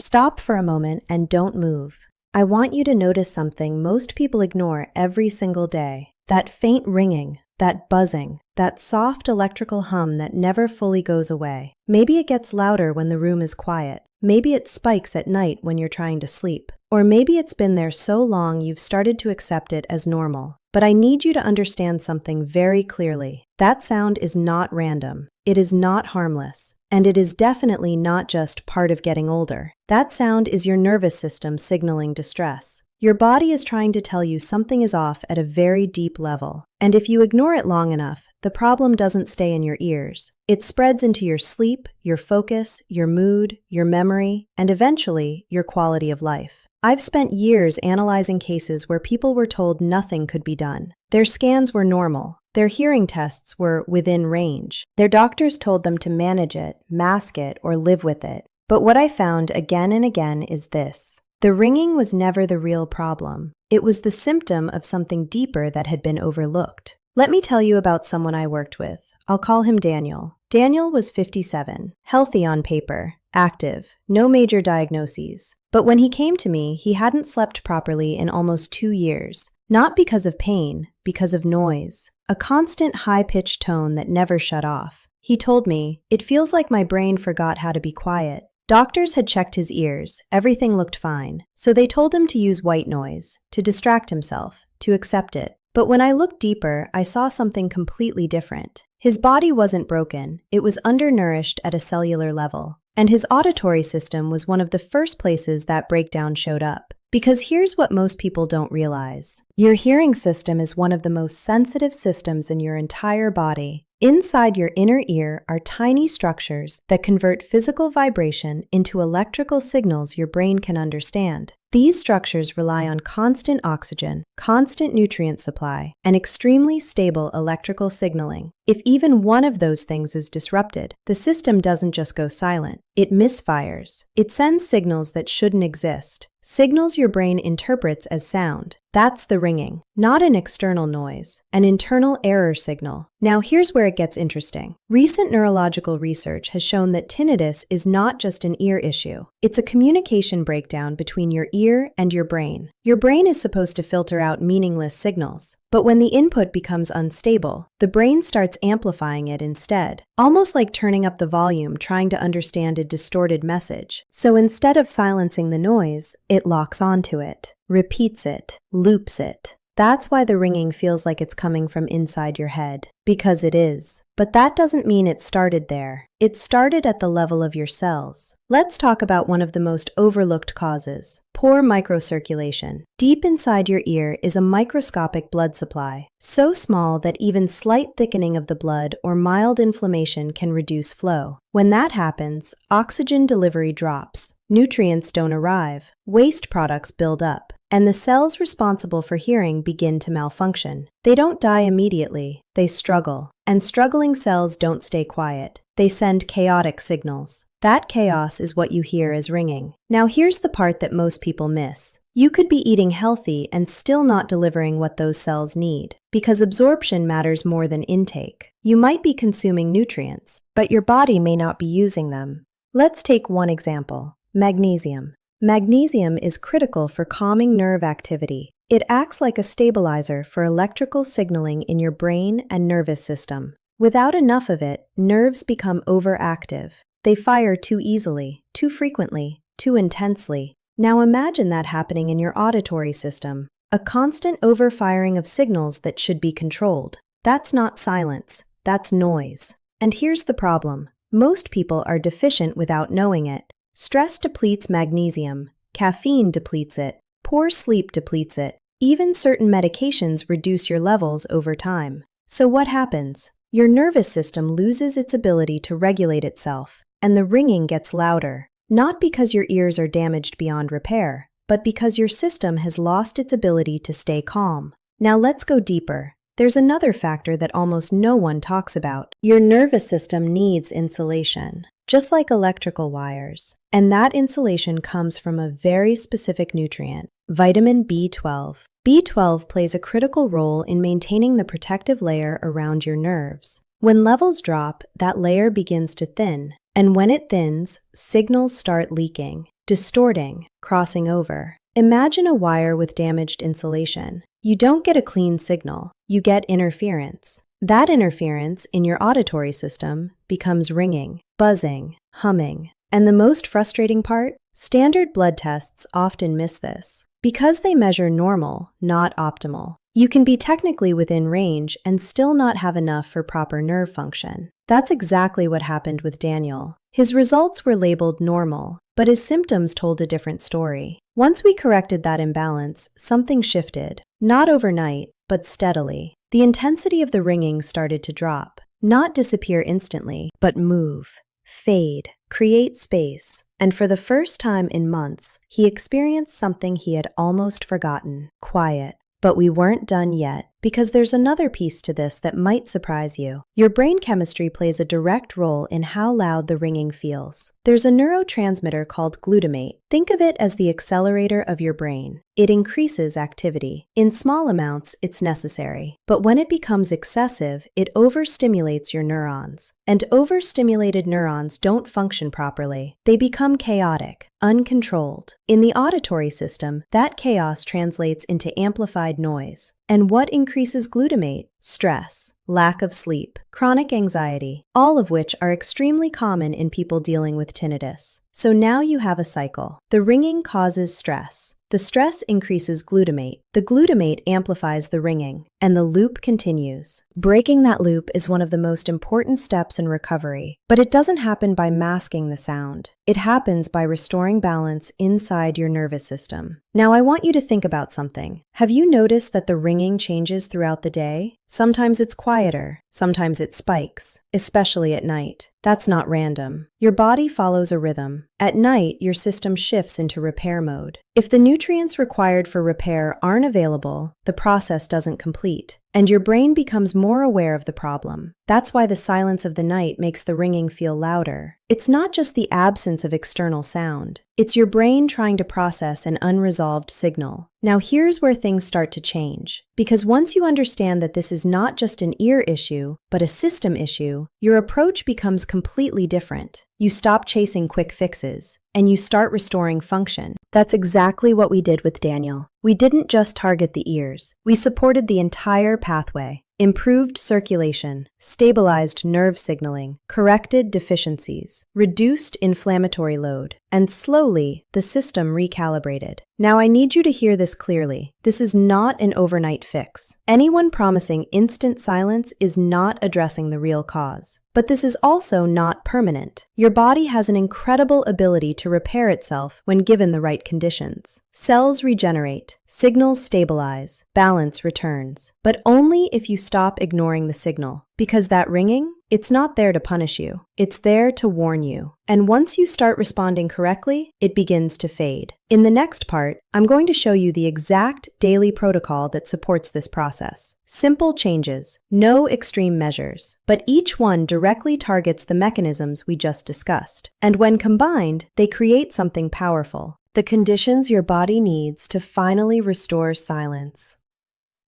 Stop for a moment and don't move. I want you to notice something most people ignore every single day. That faint ringing, that buzzing, that soft electrical hum that never fully goes away. Maybe it gets louder when the room is quiet. Maybe it spikes at night when you're trying to sleep. Or maybe it's been there so long you've started to accept it as normal. But I need you to understand something very clearly. That sound is not random. It is not harmless. And it is definitely not just part of getting older. That sound is your nervous system signaling distress. Your body is trying to tell you something is off at a very deep level. And if you ignore it long enough, the problem doesn't stay in your ears. It spreads into your sleep, your focus, your mood, your memory, and eventually, your quality of life. I've spent years analyzing cases where people were told nothing could be done. Their scans were normal. Their hearing tests were within range. Their doctors told them to manage it, mask it, or live with it. But what I found again and again is this. The ringing was never the real problem. It was the symptom of something deeper that had been overlooked. Let me tell you about someone I worked with. I'll call him Daniel. Daniel was 57, healthy on paper, active, no major diagnoses. But when he came to me, he hadn't slept properly in almost 2 years. Not because of pain, because of noise. A constant high-pitched tone that never shut off. He told me, "It feels like my brain forgot how to be quiet." Doctors had checked his ears. Everything looked fine. So they told him to use white noise, to distract himself, to accept it. But when I looked deeper, I saw something completely different. His body wasn't broken. It was undernourished at a cellular level. And his auditory system was one of the first places that breakdown showed up. Because here's what most people don't realize. Your hearing system is one of the most sensitive systems in your entire body. Inside your inner ear are tiny structures that convert physical vibration into electrical signals your brain can understand. These structures rely on constant oxygen, constant nutrient supply, and extremely stable electrical signaling. If even one of those things is disrupted, the system doesn't just go silent. It misfires. It sends signals that shouldn't exist. Signals your brain interprets as sound. That's the ringing, not an external noise, an internal error signal. Now here's where it gets interesting. Recent neurological research has shown that tinnitus is not just an ear issue. It's a communication breakdown between your ear and your brain. Your brain is supposed to filter out meaningless signals, but when the input becomes unstable, the brain starts amplifying it instead, almost like turning up the volume trying to understand a distorted message. So instead of silencing the noise, it locks onto it, repeats it, loops it. That's why the ringing feels like it's coming from inside your head, because it is. But that doesn't mean it started there. It started at the level of your cells. Let's talk about one of the most overlooked causes, poor microcirculation. Deep inside your ear is a microscopic blood supply, so small that even slight thickening of the blood or mild inflammation can reduce flow. When that happens, oxygen delivery drops, nutrients don't arrive, waste products build up, and the cells responsible for hearing begin to malfunction. They don't die immediately, they struggle. And struggling cells don't stay quiet. They send chaotic signals. That chaos is what you hear as ringing. Now here's the part that most people miss. You could be eating healthy and still not delivering what those cells need, because absorption matters more than intake. You might be consuming nutrients, but your body may not be using them. Let's take one example, magnesium. Magnesium is critical for calming nerve activity. It acts like a stabilizer for electrical signaling in your brain and nervous system. Without enough of it, nerves become overactive. They fire too easily, too frequently, too intensely. Now imagine that happening in your auditory system. A constant overfiring of signals that should be controlled. That's not silence, that's noise. And here's the problem. Most people are deficient without knowing it. Stress depletes magnesium. Caffeine depletes it. Poor sleep depletes it. Even certain medications reduce your levels over time. So what happens? Your nervous system loses its ability to regulate itself, and the ringing gets louder. Not because your ears are damaged beyond repair, but because your system has lost its ability to stay calm. Now let's go deeper. There's another factor that almost no one talks about. Your nervous system needs insulation, just like electrical wires. And that insulation comes from a very specific nutrient, vitamin B12. B12 plays a critical role in maintaining the protective layer around your nerves. When levels drop, that layer begins to thin. And when it thins, signals start leaking. distorting, crossing over. Imagine a wire with damaged insulation. You don't get a clean signal, you get interference. That interference in your auditory system becomes ringing, buzzing, humming. And the most frustrating part? Standard blood tests often miss this because they measure normal, not optimal. You can be technically within range and still not have enough for proper nerve function. That's exactly what happened with Daniel. His results were labeled normal, but his symptoms told a different story. Once we corrected that imbalance, something shifted. Not overnight, but steadily. The intensity of the ringing started to drop. Not disappear instantly, but move, fade, create space. And for the first time in months, he experienced something he had almost forgotten: quiet. But we weren't done yet, because there's another piece to this that might surprise you. Your brain chemistry plays a direct role in how loud the ringing feels. There's a neurotransmitter called glutamate. Think of it as the accelerator of your brain. It increases activity. In small amounts, it's necessary. But when it becomes excessive, it overstimulates your neurons. And overstimulated neurons don't function properly. They become chaotic, uncontrolled. In the auditory system, that chaos translates into amplified noise. And what increases glutamate? Stress, lack of sleep, chronic anxiety, all of which are extremely common in people dealing with tinnitus. So now you have a cycle. The ringing causes stress. The stress increases glutamate. The glutamate amplifies the ringing, and the loop continues. Breaking that loop is one of the most important steps in recovery, but it doesn't happen by masking the sound. It happens by restoring balance inside your nervous system. Now I want you to think about something. Have you noticed that the ringing changes throughout the day? Sometimes it's quieter, sometimes it spikes, especially at night. That's not random. Your body follows a rhythm. At night, your system shifts into repair mode. If the nutrients required for repair aren't available, the process doesn't complete, and your brain becomes more aware of the problem. That's why the silence of the night makes the ringing feel louder. It's not just the absence of external sound. It's your brain trying to process an unresolved signal. Now here's where things start to change. Because once you understand that this is not just an ear issue, but a system issue, your approach becomes completely different. You stop chasing quick fixes, and you start restoring function. That's exactly what we did with Daniel. We didn't just target the ears. We supported the entire pathway. Improved circulation, stabilized nerve signaling, corrected deficiencies, reduced inflammatory load, and slowly, the system recalibrated. Now I need you to hear this clearly. This is not an overnight fix. Anyone promising instant silence is not addressing the real cause. But this is also not permanent. Your body has an incredible ability to repair itself when given the right conditions. Cells regenerate, signals stabilize, balance returns. But only if you stop ignoring the signal. Because that ringing, it's not there to punish you. It's there to warn you. And once you start responding correctly, it begins to fade. In the next part, I'm going to show you the exact daily protocol that supports this process. Simple changes, no extreme measures, but each one directly targets the mechanisms we just discussed. And when combined, they create something powerful. The conditions your body needs to finally restore silence.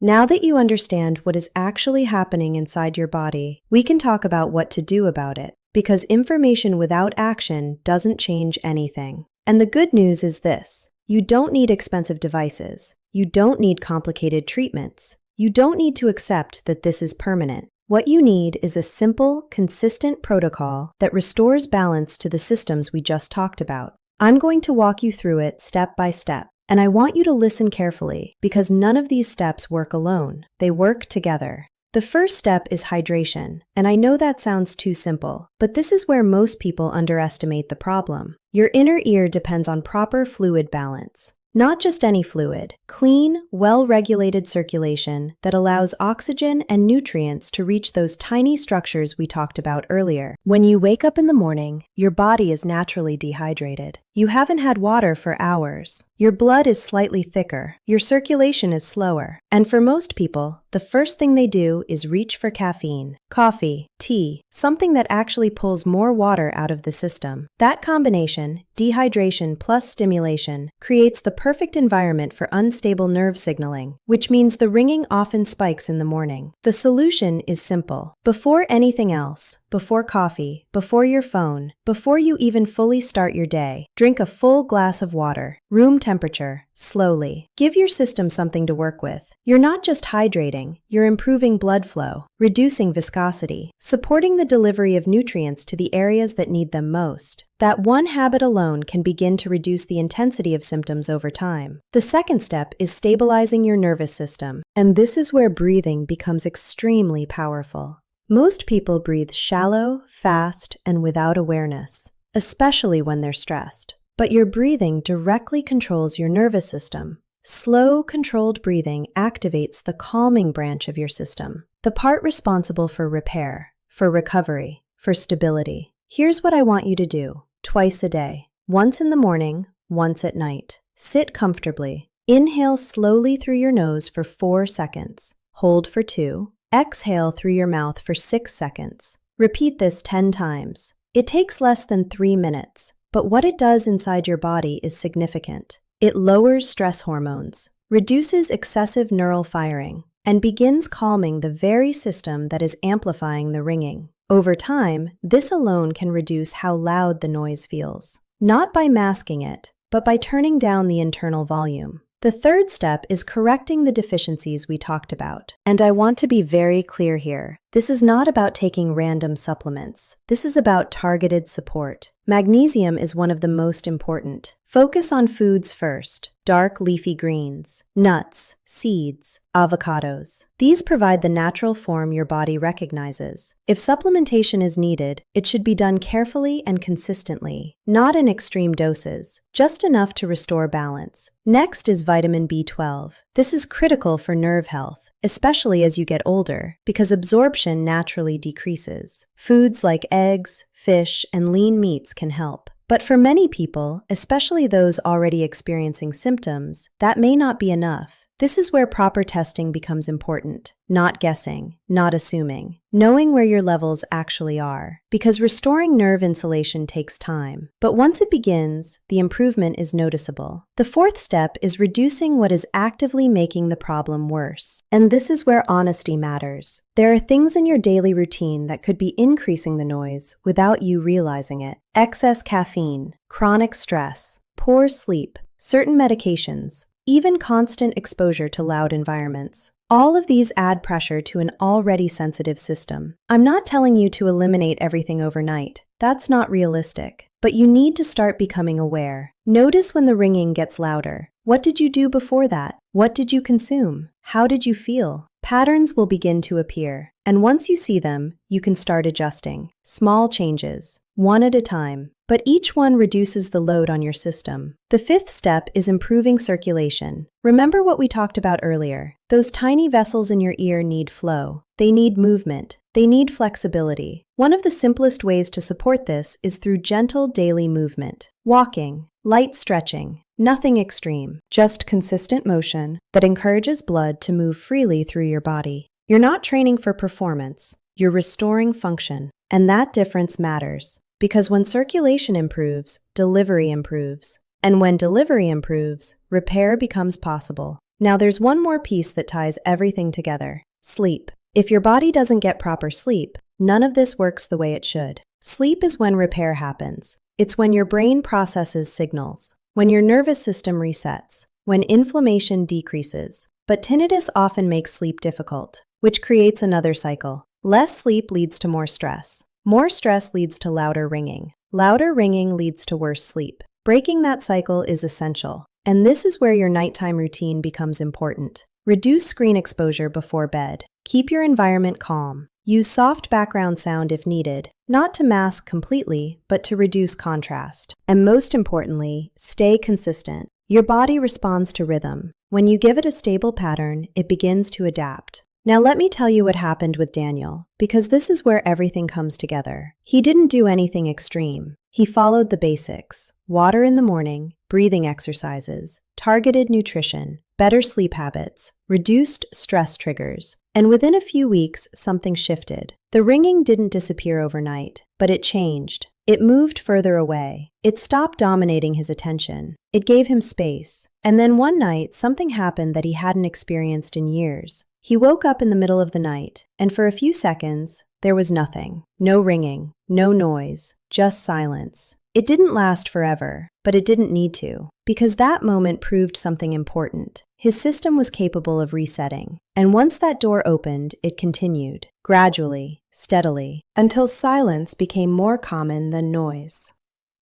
Now that you understand what is actually happening inside your body, we can talk about what to do about it, because information without action doesn't change anything. And the good news is this: you don't need expensive devices. You don't need complicated treatments. You don't need to accept that this is permanent. What you need is a simple, consistent protocol that restores balance to the systems we just talked about. I'm going to walk you through it step by step. And I want you to listen carefully, because none of these steps work alone. They work together. The first step is hydration, and I know that sounds too simple, but this is where most people underestimate the problem. Your inner ear depends on proper fluid balance. Not just any fluid, clean, well-regulated circulation that allows oxygen and nutrients to reach those tiny structures we talked about earlier. When you wake up in the morning, your body is naturally dehydrated. You haven't had water for hours. Your blood is slightly thicker. Your circulation is slower. And for most people, the first thing they do is reach for caffeine, coffee, tea, something that actually pulls more water out of the system. That combination, dehydration plus stimulation, creates the perfect environment for unstable nerve signaling, which means the ringing often spikes in the morning. The solution is simple. Before anything else, before coffee, before your phone, before you even fully start your day, drink a full glass of water, room temperature, slowly. Give your system something to work with. You're not just hydrating, you're improving blood flow, reducing viscosity, supporting the delivery of nutrients to the areas that need them most. That one habit alone can begin to reduce the intensity of symptoms over time. The second step is stabilizing your nervous system, and this is where breathing becomes extremely powerful. Most people breathe shallow, fast, and without awareness, especially when they're stressed. But your breathing directly controls your nervous system. Slow, controlled breathing activates the calming branch of your system, the part responsible for repair, for recovery, for stability. Here's what I want you to do, twice a day. Once in the morning, once at night. Sit comfortably. Inhale slowly through your nose for 4 seconds. Hold for 2. Exhale through your mouth for 6 seconds. Repeat this 10 times. It takes less than 3 minutes, but what it does inside your body is significant. It lowers stress hormones, reduces excessive neural firing, and begins calming the very system that is amplifying the ringing. Over time, this alone can reduce how loud the noise feels. Not by masking it, but by turning down the internal volume. The third step is correcting the deficiencies we talked about. And I want to be very clear here. This is not about taking random supplements. This is about targeted support. Magnesium is one of the most important. Focus on foods first. Dark leafy greens, nuts, seeds, avocados. These provide the natural form your body recognizes. If supplementation is needed, it should be done carefully and consistently, not in extreme doses, just enough to restore balance. Next is vitamin B12. This is critical for nerve health, especially as you get older, because absorption naturally decreases. Foods like eggs, fish, and lean meats can help. But for many people, especially those already experiencing symptoms, that may not be enough. This is where proper testing becomes important. Not guessing, not assuming. Knowing where your levels actually are. Because restoring nerve insulation takes time. But once it begins, the improvement is noticeable. The fourth step is reducing what is actively making the problem worse. And this is where honesty matters. There are things in your daily routine that could be increasing the noise without you realizing it. Excess caffeine, chronic stress, poor sleep, certain medications, even constant exposure to loud environments. All of these add pressure to an already sensitive system. I'm not telling you to eliminate everything overnight. That's not realistic. But you need to start becoming aware. Notice when the ringing gets louder. What did you do before that? What did you consume? How did you feel? Patterns will begin to appear. And once you see them, you can start adjusting. Small changes, one at a time. But each one reduces the load on your system. The fifth step is improving circulation. Remember what we talked about earlier. Those tiny vessels in your ear need flow. They need movement. They need flexibility. One of the simplest ways to support this is through gentle daily movement. Walking, light stretching, nothing extreme, just consistent motion that encourages blood to move freely through your body. You're not training for performance. You're restoring function. And that difference matters. Because when circulation improves, delivery improves. And when delivery improves, repair becomes possible. Now there's one more piece that ties everything together. Sleep. If your body doesn't get proper sleep, none of this works the way it should. Sleep is when repair happens. It's when your brain processes signals, when your nervous system resets, when inflammation decreases. But tinnitus often makes sleep difficult, which creates another cycle. Less sleep leads to more stress. More stress leads to louder ringing. Louder ringing leads to worse sleep. Breaking that cycle is essential. And this is where your nighttime routine becomes important. Reduce screen exposure before bed. Keep your environment calm. Use soft background sound if needed, not to mask completely, but to reduce contrast. And most importantly, stay consistent. Your body responds to rhythm. When you give it a stable pattern, it begins to adapt. Now let me tell you what happened with Daniel, because this is where everything comes together. He didn't do anything extreme. He followed the basics: water in the morning, breathing exercises, targeted nutrition, better sleep habits, reduced stress triggers. And within a few weeks, something shifted. The ringing didn't disappear overnight, but it changed. It moved further away. It stopped dominating his attention. It gave him space. And then one night, something happened that he hadn't experienced in years. He woke up in the middle of the night, and for a few seconds, there was nothing. No ringing, no noise, just silence. It didn't last forever, but it didn't need to, because that moment proved something important. His system was capable of resetting, and once that door opened, it continued, gradually, steadily, until silence became more common than noise.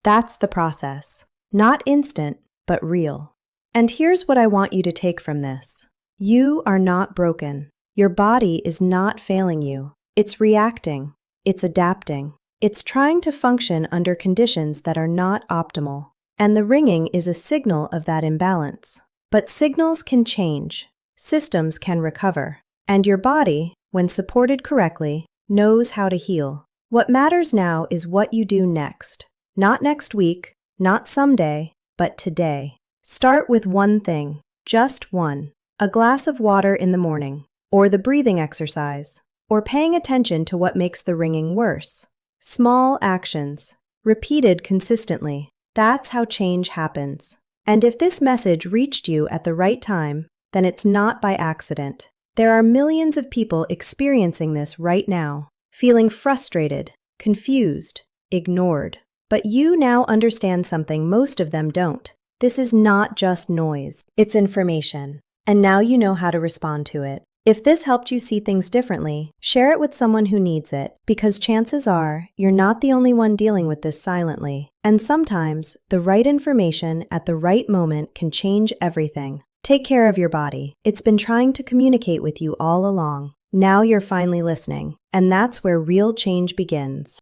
That's the process. Not instant, but real. And here's what I want you to take from this. You are not broken. Your body is not failing you. It's reacting. It's adapting. It's trying to function under conditions that are not optimal. And the ringing is a signal of that imbalance. But signals can change. Systems can recover. And your body, when supported correctly, knows how to heal. What matters now is what you do next. Not next week, not someday, but today. Start with one thing, just one. A glass of water in the morning, or the breathing exercise, or paying attention to what makes the ringing worse. Small actions, repeated consistently. That's how change happens. And if this message reached you at the right time, then it's not by accident. There are millions of people experiencing this right now, feeling frustrated, confused, ignored. But you now understand something most of them don't. This is not just noise, it's information. And now you know how to respond to it. If this helped you see things differently, share it with someone who needs it, because chances are you're not the only one dealing with this silently. And sometimes, the right information at the right moment can change everything. Take care of your body. It's been trying to communicate with you all along. Now you're finally listening, and that's where real change begins.